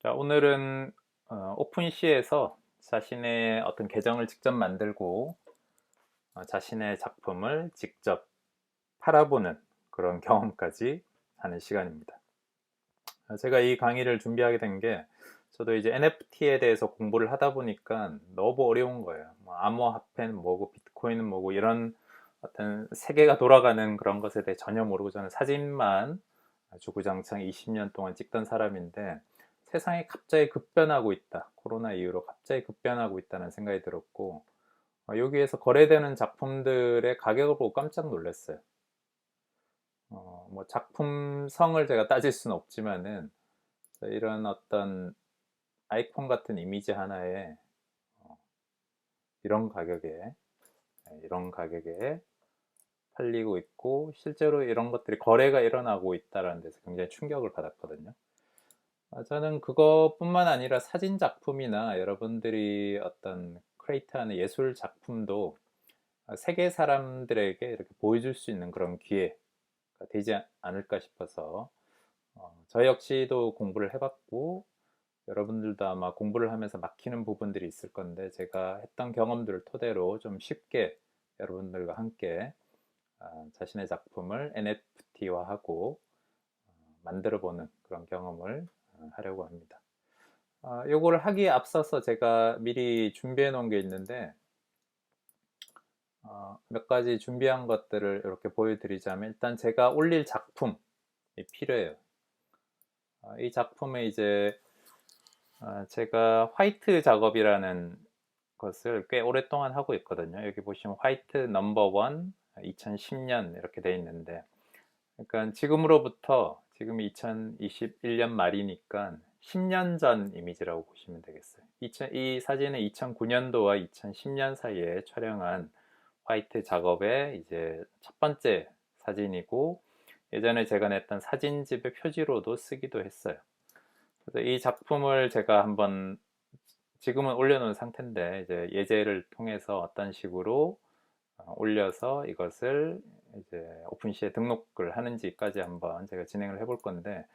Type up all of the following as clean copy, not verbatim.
자, 오늘은 오픈시에서 자신의 어떤 계정을 직접 만들고 자신의 작품을 직접 팔아보는 그런 경험까지 하는 시간입니다. 제가 이 강의를 준비하게 된 게 저도 이제 NFT에 대해서 공부를 하다 보니까 너무 어려운 거예요. 뭐 암호화폐는 뭐고 비트코인은 뭐고 이런 어떤 세계가 돌아가는 그런 것에 대해 전혀 모르고 저는 사진만 주구장창 20년 동안 찍던 사람인데 세상이 갑자기 급변하고 있다. 코로나 이후로 갑자기 급변하고 있다는 생각이 들었고 여기에서 거래되는 작품들의 가격을 보고 깜짝 놀랐어요. 뭐 작품성을 제가 따질 수는 없지만은 이런 어떤 아이콘 같은 이미지 하나에 어, 이런 가격에 이런 가격에 팔리고 있고 실제로 이런 것들이 거래가 일어나고 있다는 데서 굉장히 충격을 받았거든요. 저는 그것뿐만 아니라 사진 작품이나 여러분들이 어떤 크리에이트하는 예술 작품도 세계 사람들에게 이렇게 보여줄 수 있는 그런 기회가 되지 않을까 싶어서 저 역시도 공부를 해봤고 여러분들도 아마 공부를 하면서 막히는 부분들이 있을 건데 제가 했던 경험들을 토대로 좀 쉽게 여러분들과 함께 자신의 작품을 NFT화하고 만들어보는 그런 경험을 하려고 합니다. 요거를 하기에 앞서서 제가 미리 준비해 놓은 게 있는데 몇 가지 준비한 것들을 이렇게 보여드리자면 일단 제가 올릴 작품이 필요해요. 이 작품에 이제 제가 화이트 작업이라는 것을 꽤 오랫동안 하고 있거든요. 여기 보시면 화이트 넘버 원 2010년 이렇게 돼 있는데 그러니까 지금으로부터 지금이 2021년 말이니까 10년 전 이미지라고 보시면 되겠어요. 이 사진은 2009년도와 2010년 사이에 촬영한 화이트 작업의 이제 첫 번째 사진이고 예전에 제가 냈던 사진집의 표지로도 쓰기도 했어요. 그래서 이 작품을 제가 한번 지금은 올려놓은 상태인데 이제 예제를 통해서 어떤 식으로 올려서 이것을 이제 오픈시에 등록을 하는지까지 한번 제가 진행을 해볼 건데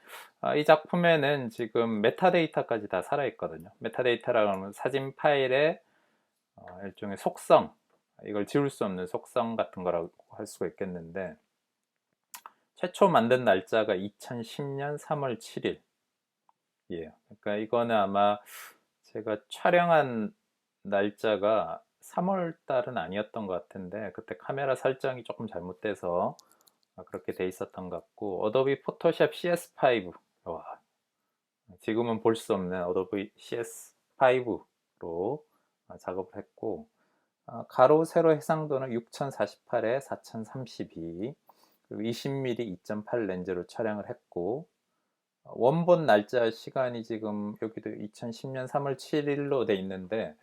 이 작품에는 지금 메타데이터까지 다 살아있거든요. 메타데이터라고 하면 사진 파일의 일종의 속성, 이걸 지울 수 없는 속성 같은 거라고 할 수가 있겠는데 최초 만든 날짜가 2010년 3월 7일이에요. 그러니까 이거는 아마 제가 촬영한 날짜가 3월 달은 아니었던 것 같은데 그때 카메라 설정이 조금 잘못돼서 그렇게 돼 있었던 것 같고 어도비 포토샵 CS5 와, 지금은 볼 수 없는 어도비 CS5로 작업을 했고 가로 세로 해상도는 6048에 4032 그리고 20mm 2.8 렌즈로 촬영을 했고 원본 날짜 시간이 지금 여기도 2010년 3월 7일로 돼 있는데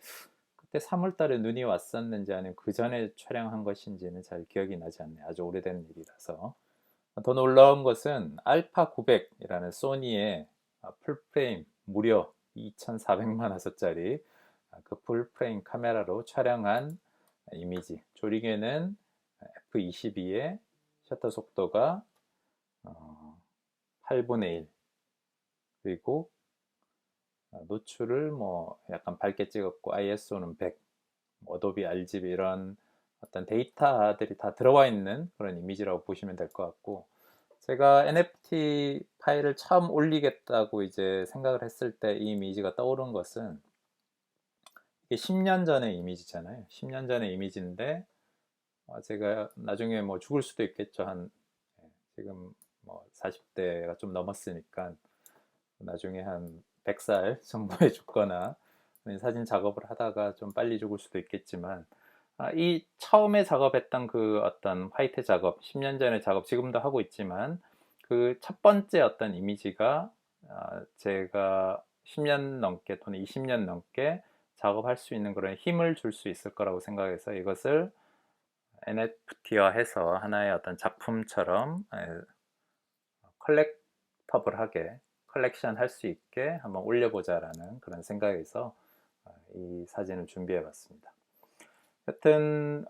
그때 3월 달에 눈이 왔었는지 아니면 그 전에 촬영한 것인지는 잘 기억이 나지 않네요. 아주 오래된 일이라서. 더 놀라운 것은 알파 900이라는 소니의 풀프레임 무려 2,400만 화소짜리 그 풀프레임 카메라로 촬영한 이미지. 조리개는 f22의 셔터 속도가 8분의 1 그리고 노출을 뭐 약간 밝게 찍었고 ISO는 100, 어도비 RGB 이런 어떤 데이터들이 다 들어와 있는 그런 이미지라고 보시면 될 것 같고 제가 NFT 파일을 처음 올리겠다고 이제 생각을 했을 때 이 이미지가 떠오른 것은 이게 10년 전의 이미지잖아요. 10년 전의 이미지인데 제가 나중에 뭐 죽을 수도 있겠죠. 지금 뭐 40대가 좀 넘었으니까 나중에 한 100살 정도에 죽거나 사진 작업을 하다가 좀 빨리 죽을 수도 있겠지만 이 처음에 작업했던 그 어떤 화이트 작업 10년 전의 작업 지금도 하고 있지만 그 첫 번째 어떤 이미지가 제가 10년 넘게 또는 20년 넘게 작업할 수 있는 그런 힘을 줄 수 있을 거라고 생각해서 이것을 NFT화해서 하나의 어떤 작품처럼 컬렉터블하게 컬렉션 할 수 있게 한번 올려보자라는 그런 생각에서 이 사진을 준비해 봤습니다. 하여튼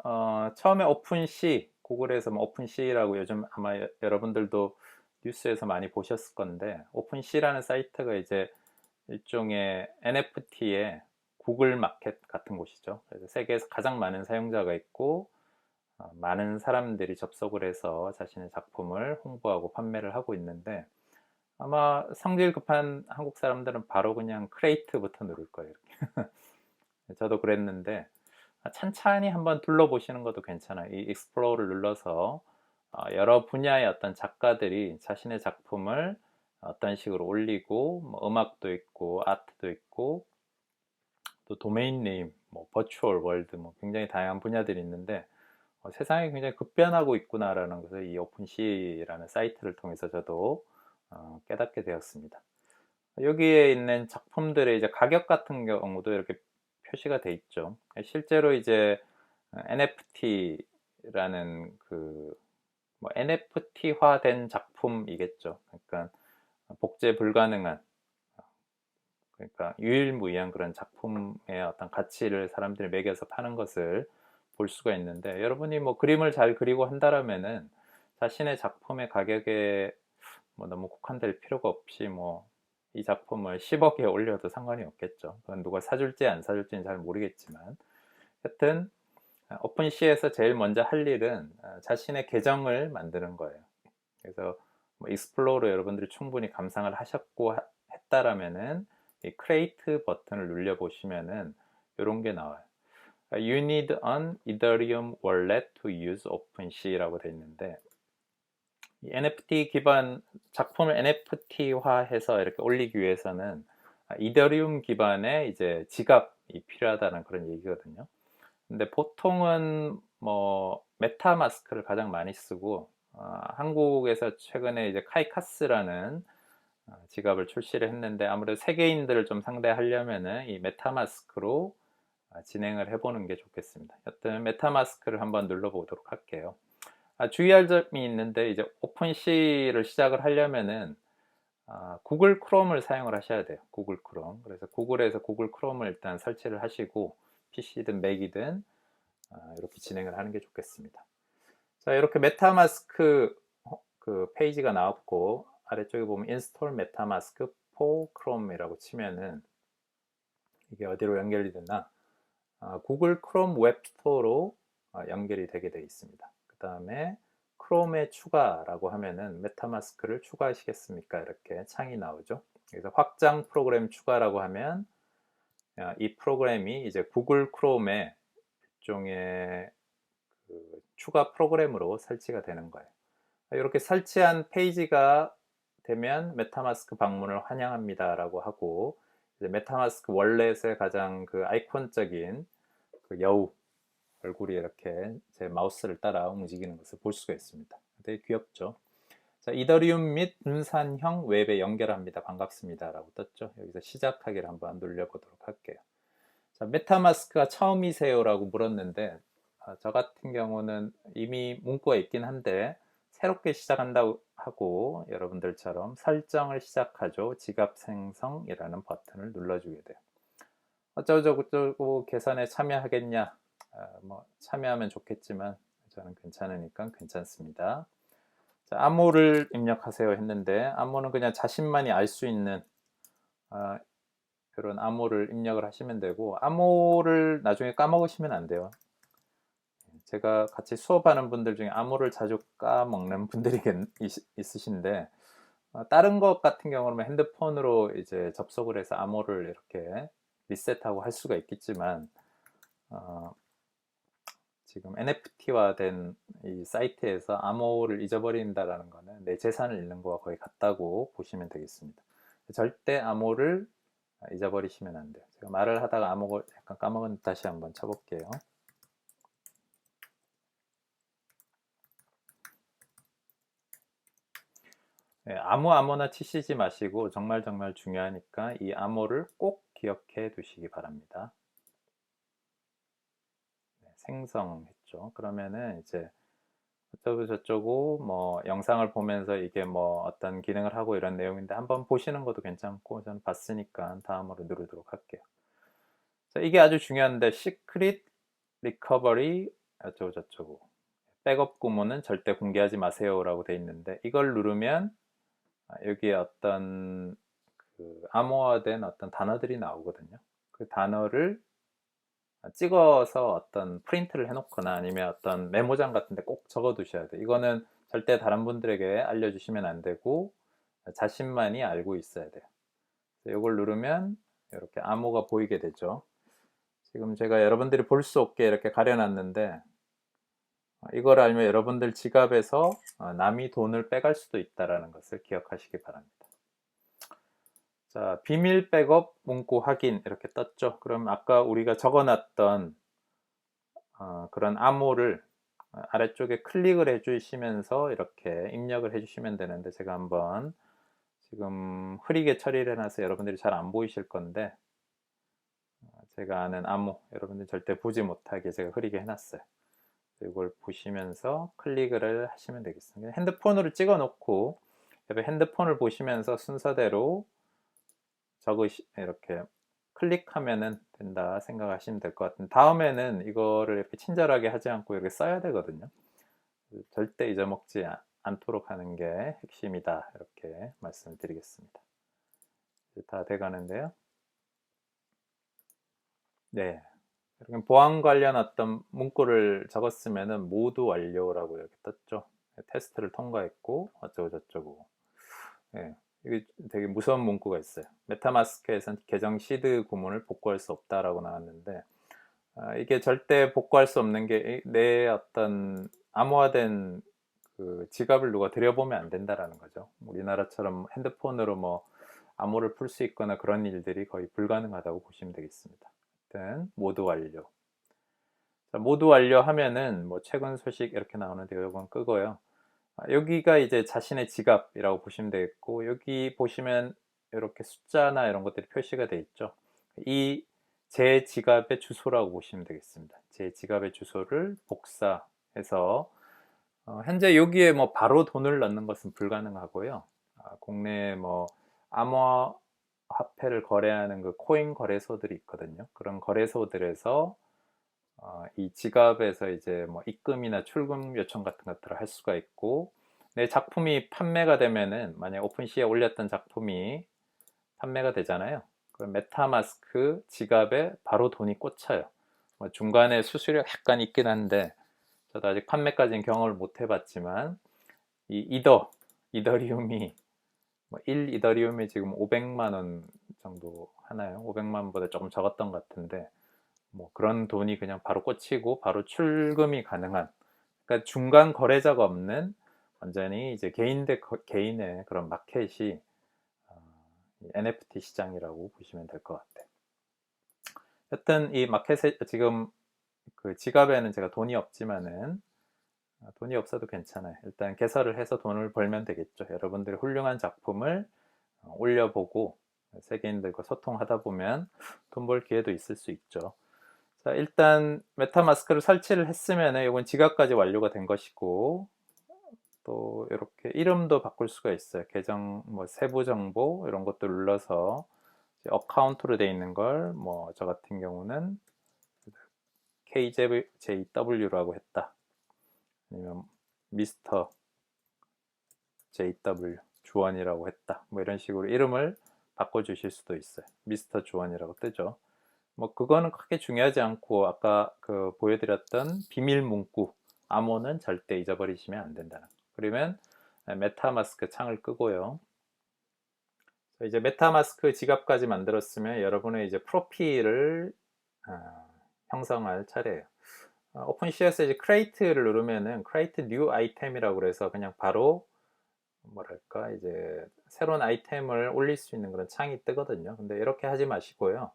처음에 오픈시 구글에서 뭐 오픈시라고 요즘 아마 여러분들도 뉴스에서 많이 보셨을 건데 오픈시라는 사이트가 이제 일종의 NFT의 구글 마켓 같은 곳이죠. 그래서 세계에서 가장 많은 사용자가 있고 많은 사람들이 접속을 해서 자신의 작품을 홍보하고 판매를 하고 있는데 아마 성질 급한 한국 사람들은 바로 그냥 크레이트부터 누를 거예요. 이렇게. 저도 그랬는데 찬찬히 한번 둘러보시는 것도 괜찮아요. 이 익스플로어를 눌러서 여러 분야의 어떤 작가들이 자신의 작품을 어떤 식으로 올리고 뭐 음악도 있고 아트도 있고 또 도메인 네임, 뭐 버추얼 월드 뭐 굉장히 다양한 분야들이 있는데 세상이 굉장히 급변하고 있구나라는 것을 이 오픈시라는 사이트를 통해서 저도 깨닫게 되었습니다. 여기에 있는 작품들의 이제 가격 같은 경우도 이렇게 표시가 돼 있죠. 실제로 이제 NFT라는 뭐 NFT화된 작품이겠죠. 그러니까 복제 불가능한, 그러니까 유일무이한 그런 작품의 어떤 가치를 사람들이 매겨서 파는 것을 볼 수가 있는데, 여러분이 뭐 그림을 잘 그리고 한다라면은 자신의 작품의 가격에 뭐 너무 국한될 필요가 없이 뭐 이 작품을 10억에 올려도 상관이 없겠죠. 그건 누가 사줄지 안 사줄지는 잘 모르겠지만, 여튼 오픈시에서 제일 먼저 할 일은 자신의 계정을 만드는 거예요. 그래서 뭐 익스플로러 여러분들이 충분히 감상을 하셨고 했다라면은 이 크리에이트 버튼을 눌려 보시면은 이런 게 나와요. You need an Ethereum wallet to use OpenSea라고 돼 있는데, 이 NFT 기반 작품을 NFT화해서 이렇게 올리기 위해서는 이더리움 기반의 이제 지갑이 필요하다는 그런 얘기거든요. 근데 보통은 뭐 메타마스크를 가장 많이 쓰고 한국에서 최근에 이제 카이카스라는 지갑을 출시를 했는데, 아무래도 세계인들을 좀 상대하려면은 이 메타마스크로 진행을 해보는 게 좋겠습니다. 여튼 메타마스크를 한번 눌러보도록 할게요. 주의할 점이 있는데, 이제 오픈시를 시작을 하려면은 구글 크롬을 사용을 하셔야 돼요. 구글 크롬. 그래서 구글에서 구글 크롬을 일단 설치를 하시고 PC든 맥이든 이렇게 진행을 하는 게 좋겠습니다. 자, 이렇게 메타마스크 그 페이지가 나왔고, 아래쪽에 보면 인스톨 메타마스크 for Chrome이라고 치면은 이게 어디로 연결이 되나? 구글 크롬 웹스토어로 연결이 되게 되어 있습니다. 그 다음에 크롬에 추가라고 하면은 메타마스크를 추가하시겠습니까? 이렇게 창이 나오죠. 그래서 확장 프로그램 추가라고 하면 이 프로그램이 이제 구글 크롬의 일종의 추가 프로그램으로 설치가 되는 거예요. 이렇게 설치한 페이지가 되면 메타마스크 방문을 환영합니다라고 하고, 이제 메타마스크 월렛의 가장 그 아이콘적인 그 여우 얼굴이 이렇게 제 마우스를 따라 움직이는 것을 볼 수가 있습니다. 되게 귀엽죠. 자, 이더리움 및 분산형 웹에 연결합니다. 반갑습니다. 라고 떴죠. 여기서 시작하기를 한번 눌려보도록 할게요. 자, 메타마스크가 처음이세요? 라고 물었는데, 저 같은 경우는 이미 문구가 있긴 한데, 새롭게 시작한다고 하고, 여러분들처럼 설정을 시작하죠. 지갑 생성이라는 버튼을 눌러주게 돼요. 어쩌고저쩌고 개선에 참여하겠냐? 뭐 참여하면 좋겠지만 저는 괜찮으니까 괜찮습니다. 자, 암호를 입력하세요 했는데, 암호는 그냥 자신만이 알 수 있는 그런 암호를 입력을 하시면 되고, 암호를 나중에 까먹으시면 안 돼요. 제가 같이 수업하는 분들 중에 암호를 자주 까먹는 분들이 있으신데, 다른 것 같은 경우는 핸드폰으로 이제 접속을 해서 암호를 이렇게 리셋하고 할 수가 있겠지만, 지금 NFT화된 이 사이트에서 암호를 잊어버린다라는 것은 내 재산을 잃는 거와 거의 같다고 보시면 되겠습니다. 절대 암호를 잊어버리시면 안 돼요. 제가 말을 하다가 암호를 약간 까먹은 다시 한번 쳐볼게요. 네, 아무나 치시지 마시고 정말 중요하니까 이 암호를 꼭 기억해 두시기 바랍니다. 네, 생성했죠. 그러면은 이제 어쩌고 저쩌고 뭐 영상을 보면서 이게 뭐 어떤 기능을 하고 이런 내용인데 한번 보시는 것도 괜찮고, 저는 봤으니까 다음으로 누르도록 할게요. 자, 이게 아주 중요한데, 시크릿 리커버리 어쩌고 저쩌고 백업 구문은 절대 공개하지 마세요 라고 돼 있는데, 이걸 누르면 여기에 어떤 그 암호화된 어떤 단어들이 나오거든요. 그 단어를 찍어서 어떤 프린트를 해놓거나 아니면 어떤 메모장 같은 데 꼭 적어 두셔야 돼요. 이거는 절대 다른 분들에게 알려주시면 안 되고 자신만이 알고 있어야 돼요. 이걸 누르면 이렇게 암호가 보이게 되죠. 지금 제가 여러분들이 볼 수 없게 이렇게 가려놨는데 이걸 알면 여러분들 지갑에서 남이 돈을 빼갈 수도 있다는 것을 기억하시기 바랍니다. 자, 비밀 백업 문구 확인 이렇게 떴죠. 그럼 아까 우리가 적어놨던 그런 암호를 아래쪽에 클릭을 해주시면서 이렇게 입력을 해주시면 되는데 제가 한번 지금 흐리게 처리를 해놔서 여러분들이 잘 안 보이실 건데 제가 아는 암호 여러분들 절대 보지 못하게 제가 흐리게 해놨어요. 이걸 보시면서 클릭을 하시면 되겠습니다. 핸드폰으로 찍어 놓고 옆에 핸드폰을 보시면서 순서대로 이렇게 클릭하면 된다 생각하시면 될 것 같은데 다음에는 이거를 이렇게 친절하게 하지 않고 이렇게 써야 되거든요. 절대 잊어먹지 않도록 하는 게 핵심이다 이렇게 말씀을 드리겠습니다. 이제 다 돼가는데요. 네, 이렇게 보안 관련 어떤 문구를 적었으면은 모두 완료라고 이렇게 떴죠. 테스트를 통과했고 어쩌고 저쩌고. 네, 이게 되게 무서운 문구가 있어요. 메타마스크에서는 계정 시드 구문을 복구할 수 없다라고 나왔는데 이게 절대 복구할 수 없는 게 내 어떤 암호화된 그 지갑을 누가 들여보면 안 된다라는 거죠. 우리나라처럼 핸드폰으로 뭐 암호를 풀 수 있거나 그런 일들이 거의 불가능하다고 보시면 되겠습니다. 하여튼 모두 완료. 자, 모두 완료하면은 뭐 최근 소식 이렇게 나오는데 이건 끄고요. 여기가 이제 자신의 지갑이라고 보시면 되겠고 여기 보시면 이렇게 숫자나 이런 것들이 표시가 되어 있죠. 이 제 지갑의 주소라고 보시면 되겠습니다. 제 지갑의 주소를 복사해서 현재 여기에 뭐 바로 돈을 넣는 것은 불가능하고요. 국내에 뭐 암호화폐를 거래하는 그 코인 거래소들이 있거든요. 그런 거래소들에서 이 지갑에서 이제 뭐 입금이나 출금 요청 같은 것들을 할 수가 있고 내 작품이 판매가 되면은 만약 오픈시에 올렸던 작품이 판매가 되잖아요. 그럼 메타마스크 지갑에 바로 돈이 꽂혀요. 뭐 중간에 수수료 약간 있긴 한데 저도 아직 판매까지는 경험을 못 해봤지만 이 이더리움이 뭐 1 이더리움이 지금 500만 원 정도 하나요? 500만 원보다 조금 적었던 것 같은데 뭐 그런 돈이 그냥 바로 꽂히고 바로 출금이 가능한 그러니까 중간 거래자가 없는 완전히 이제 개인 대 개인의 그런 마켓이 NFT 시장이라고 보시면 될 것 같아요. 여튼 이 마켓에 지금 그 지갑에는 제가 돈이 없지만은 돈이 없어도 괜찮아요. 일단 개설을 해서 돈을 벌면 되겠죠. 여러분들이 훌륭한 작품을 올려보고 세계인들과 소통하다 보면 돈 벌 기회도 있을 수 있죠. 자, 일단 메타마스크를 설치를 했으면 이건 지갑까지 완료가 된 것이고 또 이렇게 이름도 바꿀 수가 있어요. 계정 뭐 세부 정보 이런 것도 눌러서 어카운트로 되어 있는 걸 뭐 저 같은 경우는 KJW라고 했다. 아니면 미스터 JW 주원이라고 했다. 뭐 이런 식으로 이름을 바꿔주실 수도 있어요. 미스터 주원이라고 뜨죠. 뭐 그거는 크게 중요하지 않고 아까 그 보여드렸던 비밀 문구 암호는 절대 잊어버리시면 안 된다는 거. 그러면 메타마스크 창을 끄고요. 이제 메타마스크 지갑까지 만들었으면 여러분의 이제 프로필을 형성할 차례예요. 오픈C에서 이제 크레이트를 누르면은 크레이트 뉴 아이템이라고 그래서 그냥 바로 뭐랄까 이제 새로운 아이템을 올릴 수 있는 그런 창이 뜨거든요. 근데 이렇게 하지 마시고요.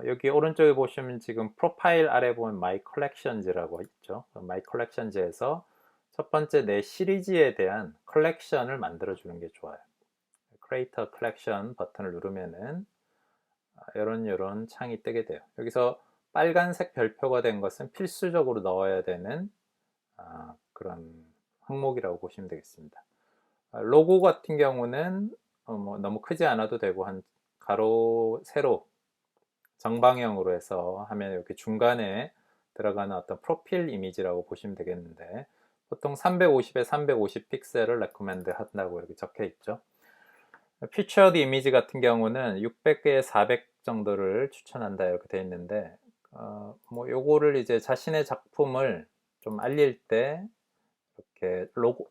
여기 오른쪽에 보시면 지금 프로파일 아래 보면 My Collections라고 있죠. My Collections에서 첫 번째 내 시리즈에 대한 컬렉션을 만들어 주는 게 좋아요. Create a Collection 버튼을 누르면은 이런 창이 뜨게 돼요. 여기서 빨간색 별표가 된 것은 필수적으로 넣어야 되는 그런 항목이라고 보시면 되겠습니다. 로고 같은 경우는 뭐 너무 크지 않아도 되고 한 가로 세로 정방향으로 해서 하면 이렇게 중간에 들어가는 어떤 프로필 이미지라고 보시면 되겠는데 보통 350에 350 픽셀을 레코멘드 한다고 이렇게 적혀 있죠. featured image 같은 경우는 600개에 400 정도를 추천한다 이렇게 되어 있는데, 뭐 요거를 이제 자신의 작품을 좀 알릴 때 이렇게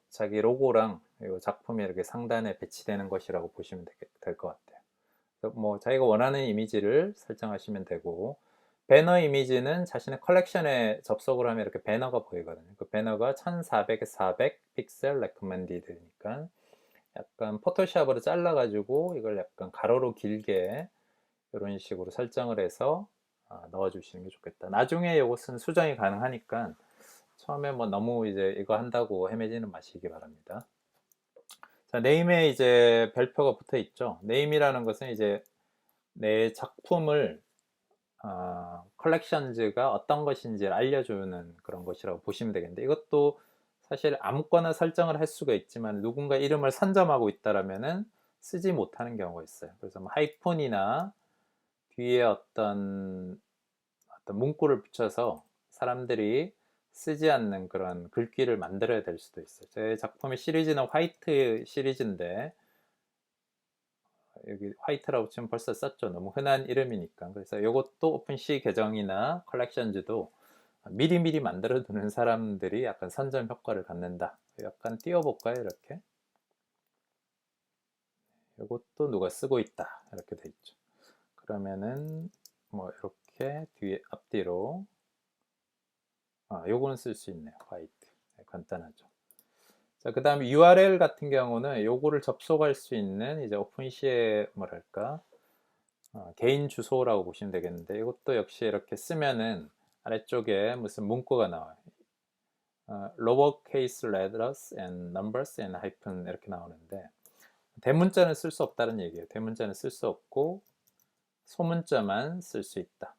자기 로고랑 이 작품이 이렇게 상단에 배치되는 것이라고 보시면 될 것 같아요. 그래서 뭐 자기가 원하는 이미지를 설정하시면 되고, 배너 이미지는 자신의 컬렉션에 접속을 하면 이렇게 배너가 보이거든요. 그 배너가 1400에 400 픽셀 레코멘디드니까 약간 포토샵으로 잘라가지고 이걸 약간 가로로 길게 이런 식으로 설정을 해서 넣어주시는 게 좋겠다. 나중에 이것은 수정이 가능하니까 처음에 뭐 너무 이제 이거 한다고 헤매지는 마시기 바랍니다. 자, 네임에 이제 별표가 붙어 있죠. 네임이라는 것은 이제 내 작품을 컬렉션즈가 어떤 것인지 알려주는 그런 것이라고 보시면 되겠는데, 이것도 사실 아무거나 설정을 할 수가 있지만 누군가 이름을 선점하고 있다라면은 쓰지 못하는 경우가 있어요. 그래서 뭐 하이폰이나 뒤에 어떤 문구를 붙여서 사람들이 쓰지 않는 그런 글귀를 만들어야 될 수도 있어요. 제 작품의 시리즈는 화이트 시리즈인데 여기 화이트라고 지금 벌써 썼죠. 너무 흔한 이름이니까. 그래서 이것도 오픈시 계정이나 컬렉션즈도 미리미리 만들어 두는 사람들이 약간 선점 효과를 갖는다. 약간 띄워볼까요? 이렇게. 이것도 누가 쓰고 있다. 이렇게 돼 있죠. 그러면은 뭐 이렇게 뒤에 앞뒤로 요거는 쓸 수 있네요. 화이트. 네, 간단하죠. 자, 그 다음에 URL 같은 경우는 요거를 접속할 수 있는 이제 오픈시의 뭐랄까 개인 주소라고 보시면 되겠는데, 이것도 역시 이렇게 쓰면은 아래쪽에 무슨 문구가 나와요. lowercase letters and numbers and hyphen 이렇게 나오는데, 대문자는 쓸 수 없다는 얘기예요. 대문자는 쓸 수 없고 소문자만 쓸 수 있다.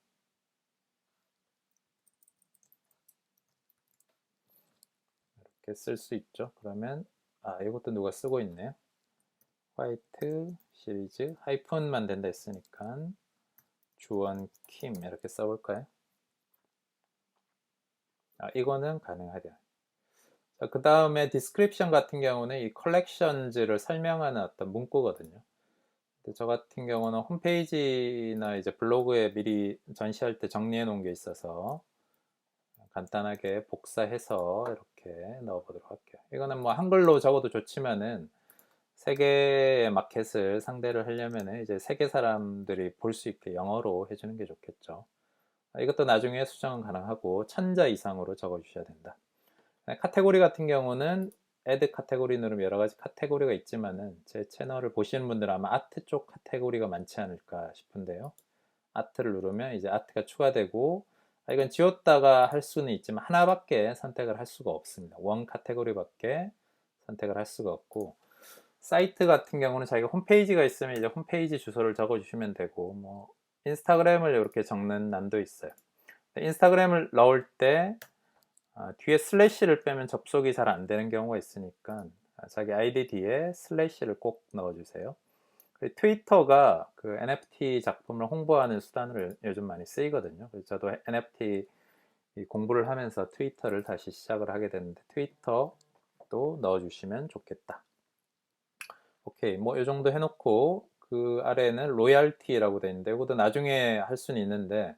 이렇게 쓸 수 있죠. 그러면 이것도 누가 쓰고 있네요. 화이트 시리즈 하이픈만 된다 했으니까 주원 킴 이렇게 써볼까요? 이거는 가능하대요. 자, 그 다음에 디스크립션 같은 경우는 이 컬렉션즈를 설명하는 어떤 문구거든요. 저 같은 경우는 홈페이지나 이제 블로그에 미리 전시할 때 정리해 놓은 게 있어서 간단하게 복사해서 이렇게 넣어보도록 할게요. 이거는 뭐 한글로 적어도 좋지만은 세계의 마켓을 상대를 하려면 이제 세계 사람들이 볼 수 있게 영어로 해주는 게 좋겠죠. 이것도 나중에 수정은 가능하고 1000자 이상으로 적어 주셔야 된다. 카테고리 같은 경우는 애드 카테고리 누르면 여러 가지 카테고리가 있지만은 제 채널을 보시는 분들은 아마 아트 쪽 카테고리가 많지 않을까 싶은데요. 아트를 누르면 이제 아트가 추가되고, 이건 지웠다가 할 수는 있지만 하나밖에 선택을 할 수가 없습니다. 원 카테고리밖에 선택을 할 수가 없고, 사이트 같은 경우는 자기가 홈페이지가 있으면 이제 홈페이지 주소를 적어 주시면 되고, 뭐 인스타그램을 이렇게 적는 난도 있어요. 인스타그램을 넣을 때 뒤에 슬래시를 빼면 접속이 잘 안 되는 경우가 있으니까 자기 아이디 뒤에 슬래시를 꼭 넣어주세요. 트위터가 그 NFT 작품을 홍보하는 수단으로 요즘 많이 쓰이거든요. 그래서 저도 NFT 공부를 하면서 트위터를 다시 시작을 하게 됐는데, 트위터도 넣어주시면 좋겠다. 오케이, 뭐 이 정도 해놓고 그 아래는 로얄티라고 되어 있는데, 이것도 나중에 할 수는 있는데,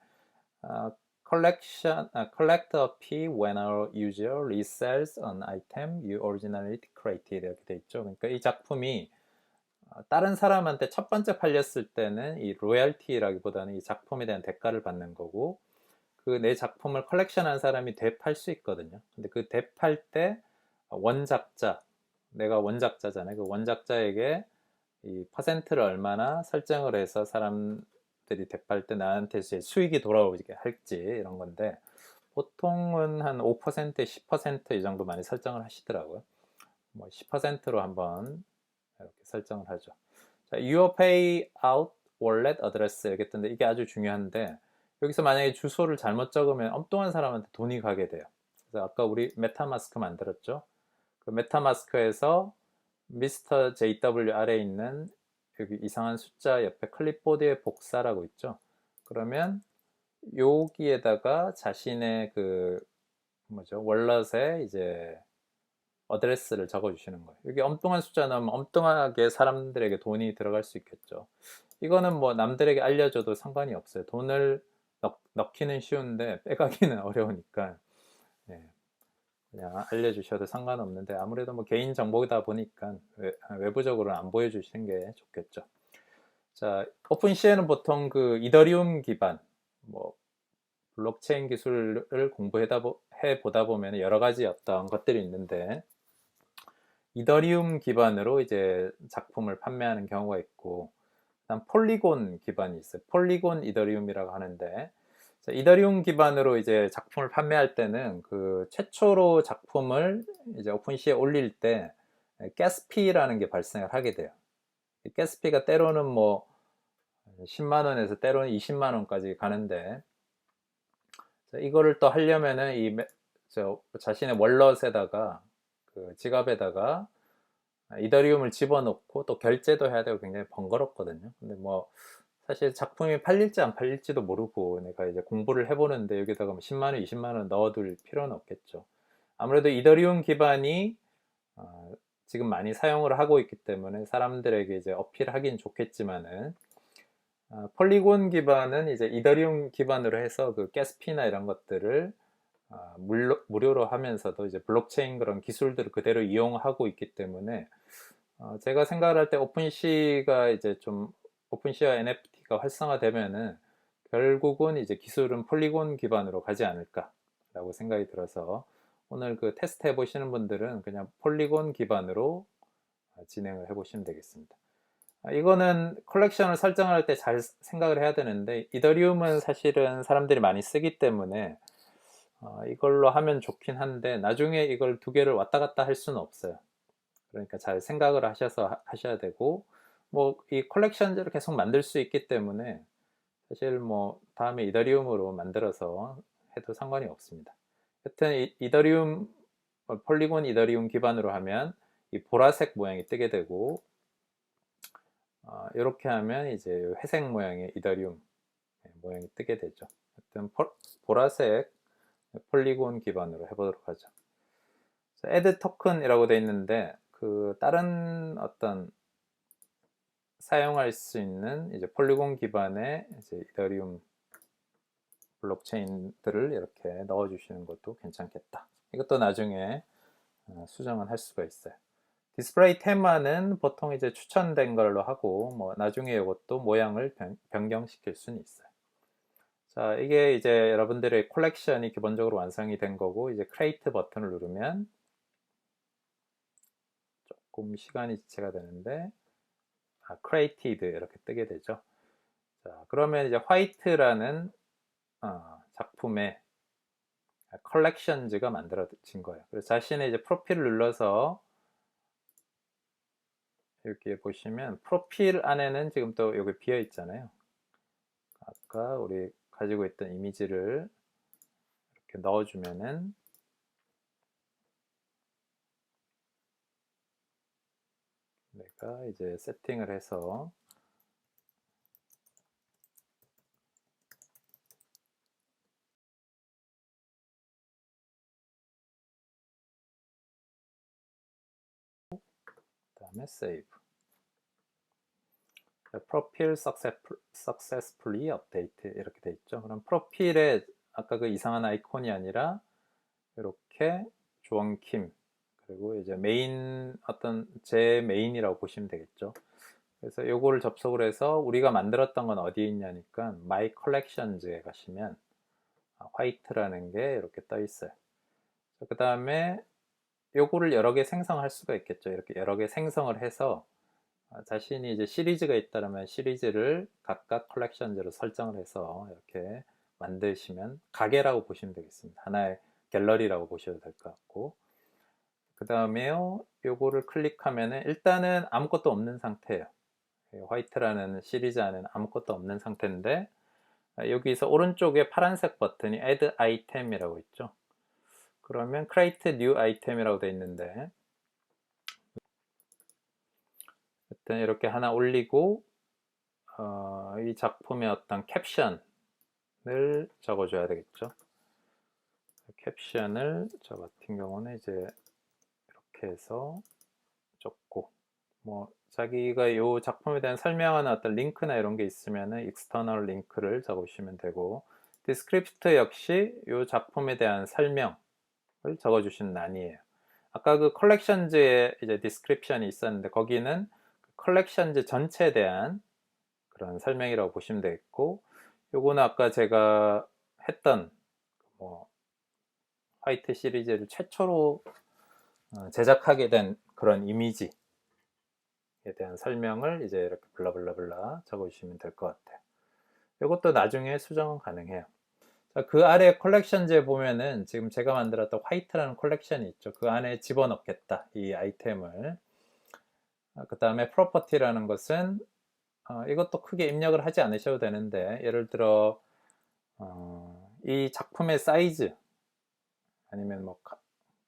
collect a fee when a user resells an item you originally created 이렇게 돼 있죠. 그러니까 이 작품이 다른 사람한테 첫 번째 팔렸을 때는 이 로얄티라기보다는 이 작품에 대한 대가를 받는 거고, 그 내 작품을 컬렉션한 사람이 되팔 수 있거든요. 근데 그 되팔 때 원작자, 내가 원작자잖아요. 그 원작자에게 이 퍼센트를 얼마나 설정을 해서 사람들이 대팔 때 나한테 수익이 돌아오게 할지 이런 건데, 보통은 한 5%, 10%이 정도 많이 설정을 하시더라고요. 뭐 10%로 한번 이렇게 설정을 하죠. 자, Your Payout Wallet Address 이렇게 뜨는데, 이게 아주 중요한데, 여기서 만약에 주소를 잘못 적으면 엉뚱한 사람한테 돈이 가게 돼요. 그래서 아까 우리 메타마스크 만들었죠. 그 메타마스크에서 미스터 JW 아래에 있는 여기 이상한 숫자 옆에 클립보드의 복사라고 있죠. 그러면 여기에다가 자신의 그 뭐죠, 월렛에 이제 어드레스를 적어 주시는 거예요. 여기 엉뚱한 숫자 넣으면 엉뚱하게 사람들에게 돈이 들어갈 수 있겠죠. 이거는 뭐 남들에게 알려줘도 상관이 없어요. 돈을 넣기는 쉬운데 빼가기는 어려우니까 네, 그냥 알려주셔도 상관없는데 아무래도 뭐 개인 정보다 보니까 외부적으로는 안 보여주시는 게 좋겠죠. 자, 오픈CN은 보통 그 이더리움 기반 뭐 블록체인 기술을 공부해 보다 보면 여러 가지 어떤 것들이 있는데 이더리움 기반으로 이제 작품을 판매하는 경우가 있고 그다음 폴리곤 기반이 있어요. 폴리곤 이더리움이라고 하는데 이더리움 기반으로 이제 작품을 판매할 때는 그 최초로 작품을 이제 오픈시에 올릴 때 가스피라는 게 발생을 하게 돼요. 가스피가 때로는 뭐 10만 원에서 때로는 20만 원까지 가는데 이거를 또 하려면은 자신의 월렛에다가 그 지갑에다가 이더리움을 집어넣고 또 결제도 해야 되고 굉장히 번거롭거든요. 근데 뭐 사실 작품이 팔릴지 안 팔릴지도 모르고 내가 이제 공부를 해보는데 여기다가 뭐 10만 원, 20만 원 넣어둘 필요는 없겠죠. 아무래도 이더리움 기반이 지금 많이 사용을 하고 있기 때문에 사람들에게 이제 어필하긴 좋겠지만은 폴리곤 기반은 이제 이더리움 기반으로 해서 그 가스피나 이런 것들을 무료로 하면서도 이제 블록체인 그런 기술들을 그대로 이용하고 있기 때문에 제가 생각을 할 때 오픈시가 이제 좀 오픈시와 NFT가 활성화되면은 결국은 이제 기술은 폴리곤 기반으로 가지 않을까라고 생각이 들어서 오늘 그 테스트 해보시는 분들은 그냥 폴리곤 기반으로 진행을 해보시면 되겠습니다. 이거는 컬렉션을 설정할 때 잘 생각을 해야 되는데 이더리움은 사실은 사람들이 많이 쓰기 때문에 이걸로 하면 좋긴 한데 나중에 이걸 두 개를 왔다 갔다 할 수는 없어요. 그러니까 잘 생각을 하셔서 하셔야 되고 뭐 이 컬렉션들을 계속 만들 수 있기 때문에 사실 뭐 다음에 이더리움으로 만들어서 해도 상관이 없습니다. 하여튼 이더리움 폴리곤 이더리움 기반으로 하면 이 보라색 모양이 뜨게 되고 이렇게 하면 이제 회색 모양의 이더리움 모양이 뜨게 되죠. 하여튼 보라색 폴리곤 기반으로 해보도록 하죠. add token이라고 되어 있는데 그 다른 어떤 사용할 수 있는 이제 폴리곤 기반의 이제 이더리움 블록체인들을 이렇게 넣어주시는 것도 괜찮겠다. 이것도 나중에 수정은 할 수가 있어요. 디스플레이 테마는 보통 이제 추천된 걸로 하고 뭐 나중에 이것도 모양을 변경시킬 수는 있어요. 자, 이게 이제 여러분들의 콜렉션이 기본적으로 완성이 된 거고 이제 크레이트 버튼을 누르면 조금 시간이 지체가 되는데 created 이렇게 뜨게 되죠. 자, 그러면 이제 화이트라는 작품의 컬렉션즈가 만들어진 거예요. 그래서 자신의 이제 프로필을 눌러서 여기 보시면 프로필 안에는 지금 또 여기 비어 있잖아요. 아까 우리 가지고 있던 이미지를 이렇게 넣어주면은 내가 이제 세팅을 해서 그 다음에 save. 프로필 successfully update 이렇게 돼 있죠. 그럼 프로필에 아까 그 이상한 아이콘이 아니라 이렇게 조원킴 그리고 이제 메인 어떤 제 메인이라고 보시면 되겠죠. 그래서 요거를 접속을 해서 우리가 만들었던 건 어디에 있냐니까 My Collections에 가시면 화이트라는 게 이렇게 떠 있어요. 그 다음에 요거를 여러 개 생성할 수가 있겠죠. 이렇게 여러 개 생성을 해서 자신이 이제 시리즈가 있다면 시리즈를 각각 컬렉션즈로 설정을 해서 이렇게 만드시면 가게라고 보시면 되겠습니다. 하나의 갤러리라고 보셔도 될 것 같고 그 다음에요 요거를 클릭하면 일단은 아무것도 없는 상태예요. 화이트라는 시리즈 안에는 아무것도 없는 상태인데 여기서 오른쪽에 파란색 버튼이 Add Item이라고 있죠. 그러면 Create New Item이라고 되어 있는데 일단 이렇게 하나 올리고 이 작품의 어떤 캡션을 적어줘야 되겠죠. 캡션을 저 같은 경우는 이제 이렇게 해서 적고, 뭐 자기가 이 작품에 대한 설명하는 어떤 링크나 이런 게 있으면은 external 링크를 적으시면 되고, 디스크립트 역시 이 작품에 대한 설명을 적어주시는 란이에요. 아까 그 컬렉션즈에 이제 디스크립션이 있었는데 거기는 컬렉션즈 전체에 대한 그런 설명이라고 보시면 되겠고, 요거는 아까 제가 했던 뭐 화이트 시리즈를 최초로 제작하게 된 그런 이미지에 대한 설명을 이제 이렇게 블라블라블라 적어주시면 될 것 같아요. 이것도 나중에 수정은 가능해요. 자, 그 아래 컬렉션즈에 보면은 지금 제가 만들었던 화이트라는 컬렉션이 있죠. 그 안에 집어넣겠다, 이 아이템을. 그 다음에 프로퍼티라는 것은 이것도 크게 입력을 하지 않으셔도 되는데, 예를 들어 이 작품의 사이즈 아니면 뭐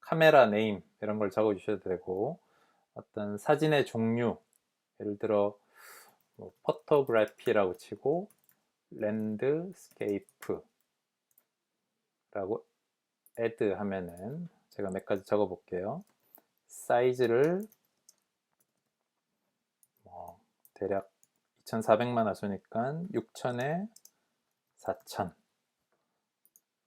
카메라 네임 이런 걸 적어 주셔도 되고, 어떤 사진의 종류, 예를 들어 뭐 포토그래피라고 치고 랜드스케이프라고 애드 하면은, 제가 몇 가지 적어 볼게요. 사이즈를 뭐 대략 2400만 화소니까 6000에 4000,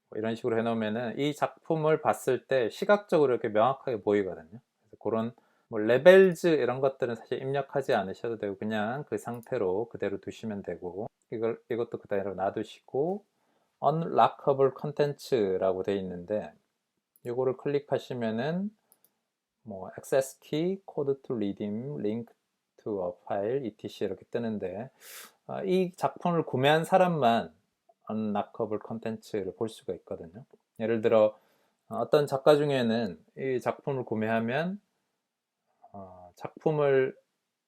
뭐 이런 식으로 해놓으면은 이 작품을 봤을 때 시각적으로 이렇게 명확하게 보이거든요. 그래서 그런 뭐 레벨즈 이런 것들은 사실 입력하지 않으셔도 되고 그냥 그 상태로 그대로 두시면 되고, 이것도 그대로 놔두시고, unlockable content라고 되어 있는데 이거를 클릭하시면은 뭐 access key, code to redeem, link to a file, etc 이렇게 뜨는데, 이 작품을 구매한 사람만 unlockable content를 볼 수가 있거든요. 예를 들어 어떤 작가 중에는 이 작품을 구매하면 작품을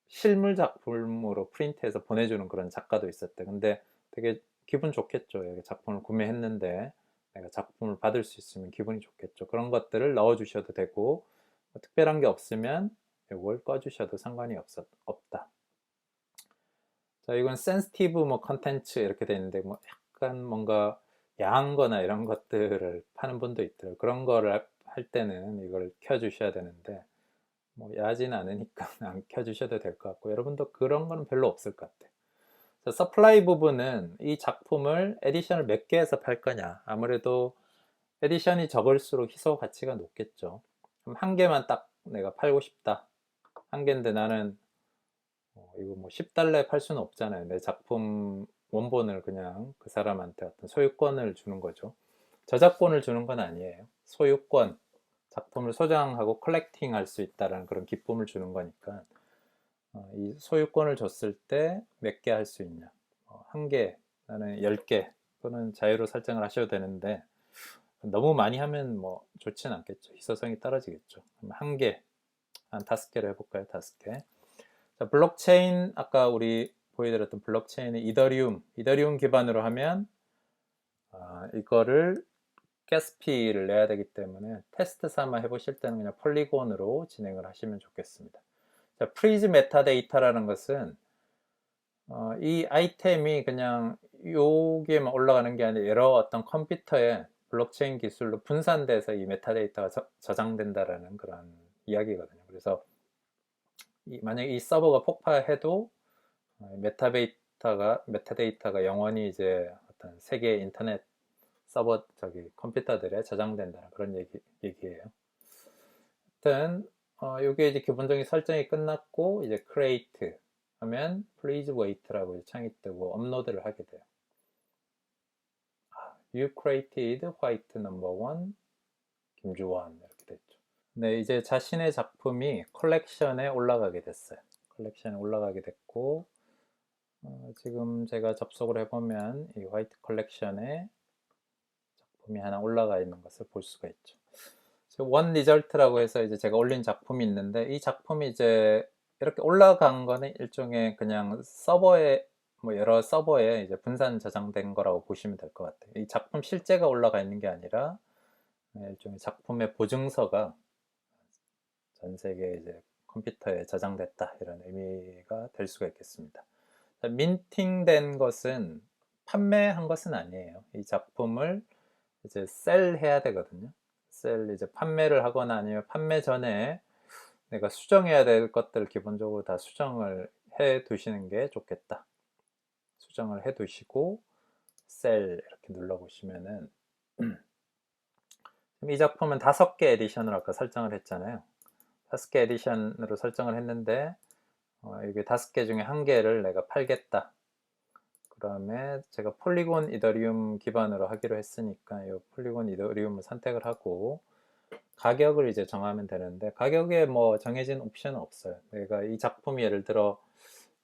실물 작품으로 프린트해서 보내주는 그런 작가도 있었대. 근데 되게 기분 좋겠죠. 작품을 구매했는데 내가 작품을 받을 수 있으면 기분이 좋겠죠. 그런 것들을 넣어 주셔도 되고, 특별한 게 없으면 이걸 꺼 주셔도 상관이 없다. 자, 이건 센시티브 뭐 컨텐츠 이렇게 돼 있는데, 뭐 약간 뭔가 야한 거나 이런 것들을 파는 분도 있더라고요. 그런 거를 할 때는 이걸 켜 주셔야 되는데, 뭐 야하진 않으니까 안 켜주셔도 될 것 같고, 여러분도 그런 거는 별로 없을 것 같아요. 서플라이 부분은 이 작품을 에디션을 몇 개에서 팔 거냐, 아무래도 에디션이 적을수록 희소 가치가 높겠죠. 그럼 한 개만 딱 내가 팔고 싶다, 한 개인데 나는 이거 뭐 10달러에 팔 수는 없잖아요. 내 작품 원본을 그냥 그 사람한테 어떤 소유권을 주는 거죠. 저작권을 주는 건 아니에요. 소유권, 작품을 소장하고 컬렉팅 할 수 있다는 그런 기쁨을 주는 거니까, 이 소유권을 줬을 때 몇 개 할 수 있냐, 한 개, 나는 10개, 그거는 자유로 설정을 하셔도 되는데, 너무 많이 하면 뭐 좋지는 않겠죠. 희소성이 떨어지겠죠. 그럼 한 개, 한 5개로 해볼까요? 5개. 자, 블록체인, 아까 우리 보여드렸던 블록체인의 이더리움 기반으로 하면 이거를 가스피를 내야 되기 때문에 테스트 삼아 해보실 때는 그냥 폴리곤으로 진행을 하시면 좋겠습니다. 자, 프리즈 메타데이터라는 것은 이 아이템이 그냥 여기에만 올라가는 게 아니라 여러 어떤 컴퓨터에 블록체인 기술로 분산돼서 이 메타데이터가 저장된다라는 그런 이야기거든요. 그래서 만약에 이 서버가 폭파해도 메타데이터가 영원히 이제 어떤 세계 인터넷 서버 컴퓨터들에 저장된다는 그런 얘기예요. 하여튼 이게 이제 기본적인 설정이 끝났고, 이제 create 하면 please wait라고 창이 뜨고 업로드를 하게 돼요. You created white number one 김주원 이렇게 됐죠. 네, 이제 자신의 작품이 컬렉션에 올라가게 됐어요. 컬렉션에 올라가게 됐고, 지금 제가 접속을 해보면 이 화이트 컬렉션에 작품이 하나 올라가 있는 것을 볼 수가 있죠. 원 리절트라고 해서 이제 제가 올린 작품이 있는데, 이 작품이 이제 이렇게 올라간 거는 일종의 그냥 서버에, 뭐 여러 서버에 이제 분산 저장된 거라고 보시면 될 것 같아요. 이 작품 실제가 올라가 있는 게 아니라 일종의 작품의 보증서가 전 세계 이제 컴퓨터에 저장됐다, 이런 의미가 될 수가 있겠습니다. 민팅된 것은 판매한 것은 아니에요. 이 작품을 이제 셀 해야 되거든요. 이제 판매를 하거나 아니면 판매 전에 내가 수정해야 될 것들을 기본적으로 다 수정을 해 두시는 게 좋겠다. 수정을 해 두시고 셀 이렇게 눌러 보시면은 이 작품은 5개 에디션을 아까 설정을 했잖아요. 5개 에디션으로 설정을 했는데 이게 5개 중에 1개를 내가 팔겠다. 그다음에 제가 폴리곤 이더리움 기반으로 하기로 했으니까 이 폴리곤 이더리움을 선택을 하고 가격을 이제 정하면 되는데 가격에 뭐 정해진 옵션은 없어요. 내가 이 작품이 예를 들어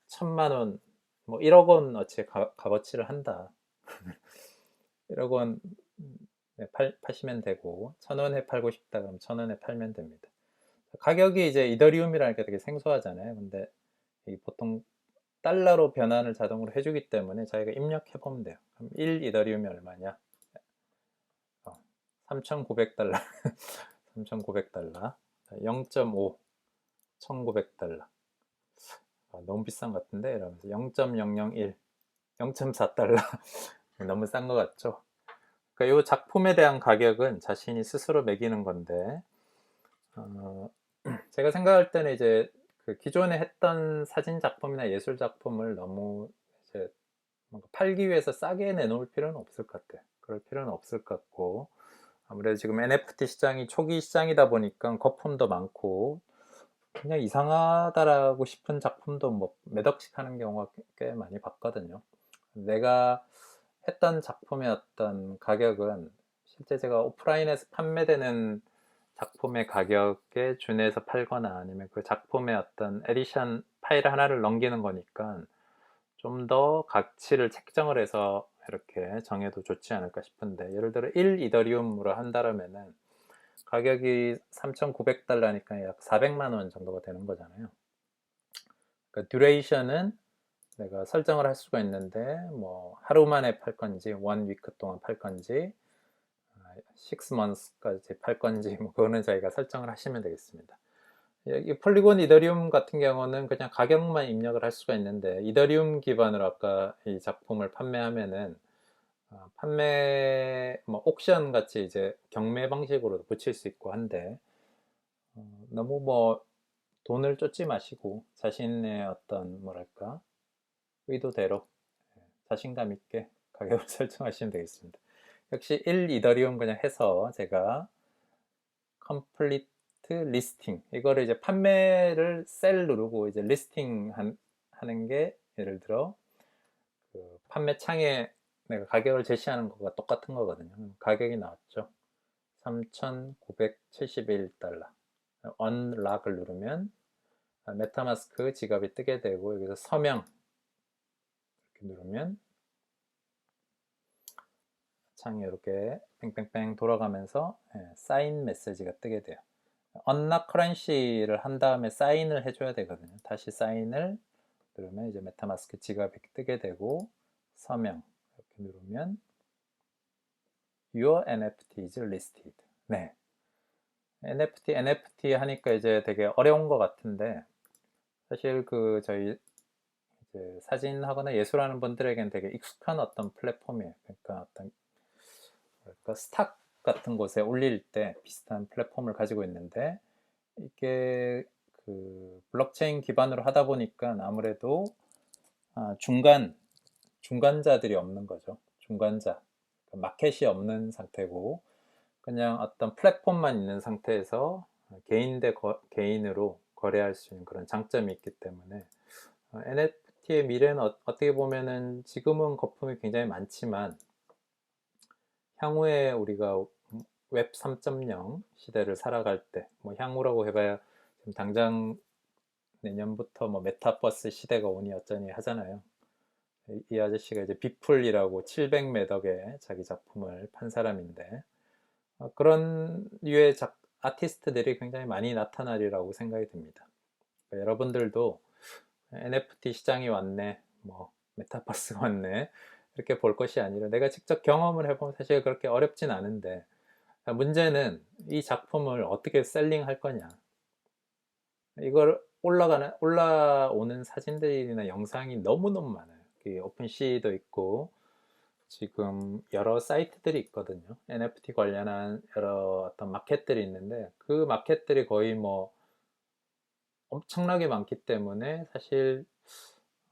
1,000만 원, 뭐 1억 원어치 값어치를 한다. 1억 원 네, 파시면 되고 1,000원에 팔고 싶다 그럼 1,000원에 팔면 됩니다. 가격이 이제 이더리움이라는 게 되게 생소하잖아요. 근데 보통 달러로 변환을 자동으로 해주기 때문에 저희가 입력해 보면 돼요. 그럼 1 이더리움이 얼마냐? 3,900달러. 3,900달러. 0.5 1,900달러. 너무 비싼 것 같은데 이러면서 0.001 0.4달러. 너무 싼 것 같죠? 그러니까 이 작품에 대한 가격은 자신이 스스로 매기는 건데 제가 생각할 때는 이제 그 기존에 했던 사진 작품이나 예술 작품을 너무 이제 뭔가 팔기 위해서 싸게 내놓을 필요는 없을 것 같아요. 그럴 필요는 없을 것 같고 아무래도 지금 NFT 시장이 초기 시장이다 보니까 거품도 많고 그냥 이상하다라고 싶은 작품도 뭐 몇 억씩 하는 경우가 꽤 많이 봤거든요. 내가 했던 작품의 어떤 가격은 실제 제가 오프라인에서 판매되는 작품의 가격에 준해서 팔거나 아니면 그 작품의 어떤 에디션 파일 하나를 넘기는 거니까 좀 더 가치를 책정을 해서 이렇게 정해도 좋지 않을까 싶은데 예를 들어 1 이더리움으로 한다면은 가격이 3,900달러니까 약 400만 원 정도가 되는 거잖아요. 그러니까 듀레이션은 내가 설정을 할 수가 있는데 뭐 하루 만에 팔 건지 원 위크 동안 팔 건지 6 months까지 팔 건지 뭐 그거는 저희가 설정을 하시면 되겠습니다. 이 폴리곤 이더리움 같은 경우는 그냥 가격만 입력을 할 수가 있는데 이더리움 기반으로 아까 이 작품을 판매하면은 판매 뭐 옥션 같이 이제 경매 방식으로 붙일 수 있고 한데 너무 뭐 돈을 쫓지 마시고 자신의 어떤 뭐랄까 의도대로 자신감 있게 가격을 설정하시면 되겠습니다. 역시 1 이더리움 그냥 해서 제가 컴플리트 리스팅 이거를 이제 판매를 셀 누르고 이제 리스팅 하는 게 예를 들어 그 판매 창에 내가 가격을 제시하는 거가 똑같은 거거든요. 가격이 나왔죠. 3,971달러. 언락을 누르면 메타마스크 지갑이 뜨게 되고 여기서 서명 이렇게 누르면 창이 이렇게 뺑뺑뺑 돌아가면서 사인 메시지가 뜨게 돼요. 언락 커런시를 한 다음에 사인을 해줘야 되거든요. 다시 사인을 누르면 이제 메타마스크 지갑이 뜨게 되고 서명 이렇게 누르면 Your NFT is listed. 네. NFT 하니까 이제 되게 어려운 것 같은데 사실 그 저희 이제 사진하거나 예술하는 분들에겐 되게 익숙한 어떤 플랫폼이에요. 그러니까 어떤 뭐랄까 스탁 같은 곳에 올릴 때 비슷한 플랫폼을 가지고 있는데 이게 그 블록체인 기반으로 하다 보니까 아무래도 중간자들이 없는 거죠. 중간자 마켓이 없는 상태고 그냥 어떤 플랫폼만 있는 상태에서 개인 대 개인으로 거래할 수 있는 그런 장점이 있기 때문에 NFT의 미래는 어떻게 보면은 지금은 거품이 굉장히 많지만 향후에 우리가 웹 3.0 시대를 살아갈 때 뭐 향후라고 해봐야 지금 당장 내년부터 뭐 메타버스 시대가 오니 어쩌니 하잖아요. 이 아저씨가 이제 비풀이라고 700매덕에 자기 작품을 판 사람인데 그런 류의 아티스트들이 굉장히 많이 나타나리라고 생각이 듭니다. 그러니까 여러분들도 NFT 시장이 왔네, 뭐 메타버스가 왔네 이렇게 볼 것이 아니라 내가 직접 경험을 해보면 사실 그렇게 어렵진 않은데 문제는 이 작품을 어떻게 셀링할 거냐. 이걸 올라오는 사진들이나 영상이 너무너무 많아요. 오픈시도 있고 지금 여러 사이트들이 있거든요. NFT 관련한 여러 어떤 마켓들이 있는데 그 마켓들이 거의 뭐 엄청나게 많기 때문에 사실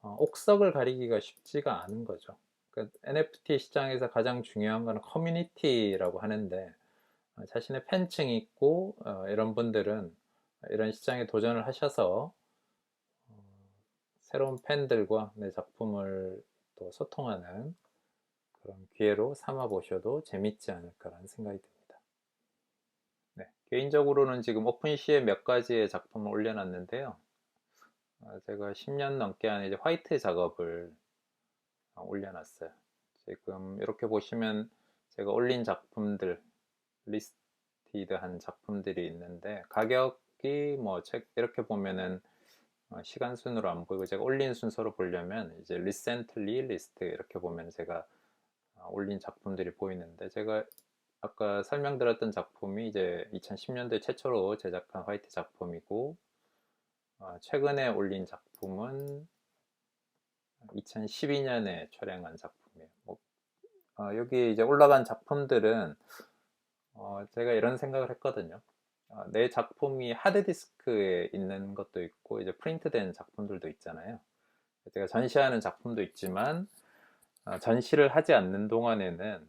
옥석을 가리기가 쉽지가 않은 거죠. 그러니까 NFT 시장에서 가장 중요한 거는 커뮤니티라고 하는데 자신의 팬층이 있고 이런 분들은 이런 시장에 도전을 하셔서 어, 새로운 팬들과 내 작품을 또 소통하는 그런 기회로 삼아 보셔도 재밌지 않을까라는 생각이 듭니다. 네, 개인적으로는 지금 오픈시에 몇 가지의 작품을 올려놨는데요. 제가 10년 넘게 한 이제 화이트 작업을 올려놨어요. 지금 이렇게 보시면 제가 올린 작품들, 리스티드한 작품들이 있는데 가격이 뭐 책 이렇게 보면은 시간 순으로 안 보이고 제가 올린 순서로 보려면 이제 recently 리스트 이렇게 보면 제가 올린 작품들이 보이는데 제가 아까 설명드렸던 작품이 이제 2010년도에 최초로 제작한 화이트 작품이고 최근에 올린 작품은 2012년에 촬영한 작품이에요. 여기 이제 올라간 작품들은 제가 이런 생각을 했거든요. 내 작품이 하드디스크에 있는 것도 있고 이제 프린트된 작품들도 있잖아요. 제가 전시하는 작품도 있지만 전시를 하지 않는 동안에는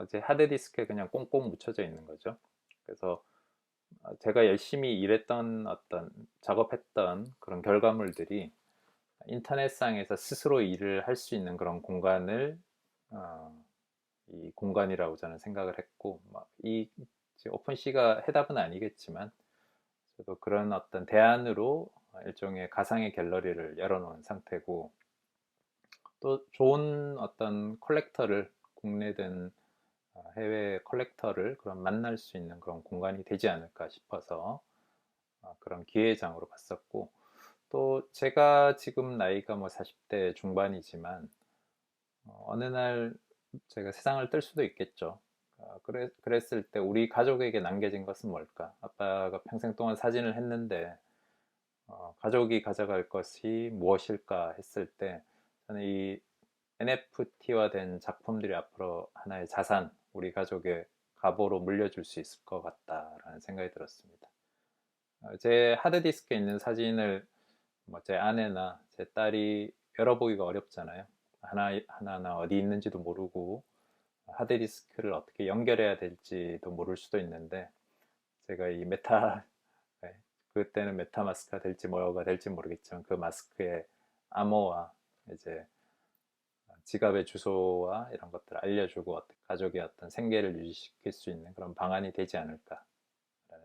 제 하드디스크에 그냥 꽁꽁 묻혀져 있는 거죠. 그래서 제가 열심히 일했던 어떤 작업했던 그런 결과물들이 인터넷상에서 스스로 일을 할 수 있는 그런 공간을 어, 이 공간이라고 저는 생각을 했고 이 오픈C가 해답은 아니겠지만 저도 그런 어떤 대안으로 일종의 가상의 갤러리를 열어놓은 상태고 또 좋은 어떤 컬렉터를 국내든 해외 컬렉터를 그런 만날 수 있는 그런 공간이 되지 않을까 싶어서 그런 기회장으로 봤었고 또 제가 지금 나이가 뭐 40대 중반이지만 어느 날 제가 세상을 뜰 수도 있겠죠. 그랬을 때 우리 가족에게 남겨진 것은 뭘까? 아빠가 평생 동안 사진을 했는데 가족이 가져갈 것이 무엇일까 했을 때 저는 이 NFT화된 작품들이 앞으로 하나의 자산, 우리 가족의 가보로 물려줄 수 있을 것 같다라는 생각이 들었습니다. 제 하드디스크에 있는 사진을 뭐제 아내나 제 딸이 열어보기가 어렵잖아요. 하나하나 어디 있는지도 모르고 하드디스크를 어떻게 연결해야 될지도 모를 수도 있는데 제가 이 네, 그때는 메타마스크가 될지 뭐가 될지 모르겠지만 그 마스크의 암호와 이제 지갑의 주소와 이런 것들을 알려주고 가족의 어떤 생계를 유지시킬 수 있는 그런 방안이 되지 않을까라는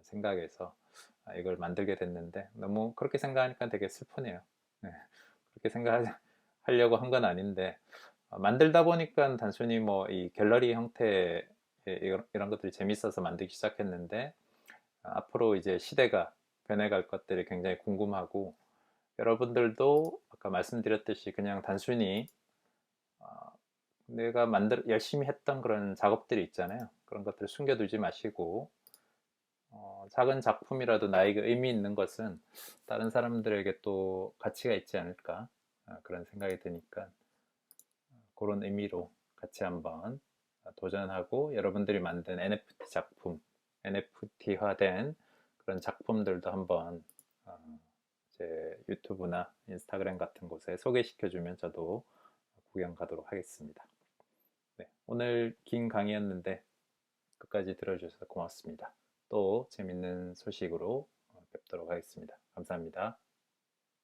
생각에서 이걸 만들게 됐는데 너무 그렇게 생각하니까 되게 슬프네요. 네, 그렇게 생각하려고 한 건 아닌데 만들다 보니까 단순히 뭐 이 갤러리 형태의 이런 것들이 재밌어서 만들기 시작했는데 앞으로 이제 시대가 변해갈 것들이 굉장히 궁금하고 여러분들도 아까 말씀드렸듯이 그냥 단순히 내가 열심히 했던 그런 작업들이 있잖아요. 그런 것들을 숨겨두지 마시고 작은 작품이라도 나에게 의미 있는 것은 다른 사람들에게 또 가치가 있지 않을까 그런 생각이 드니까 그런 의미로 같이 한번 도전하고 여러분들이 만든 NFT 작품, NFT화된 그런 작품들도 한번 제 유튜브나 인스타그램 같은 곳에 소개시켜주면 저도 구경 가도록 하겠습니다. 네, 오늘 긴 강의였는데 끝까지 들어주셔서 고맙습니다. 또 재밌는 소식으로 뵙도록 하겠습니다. 감사합니다.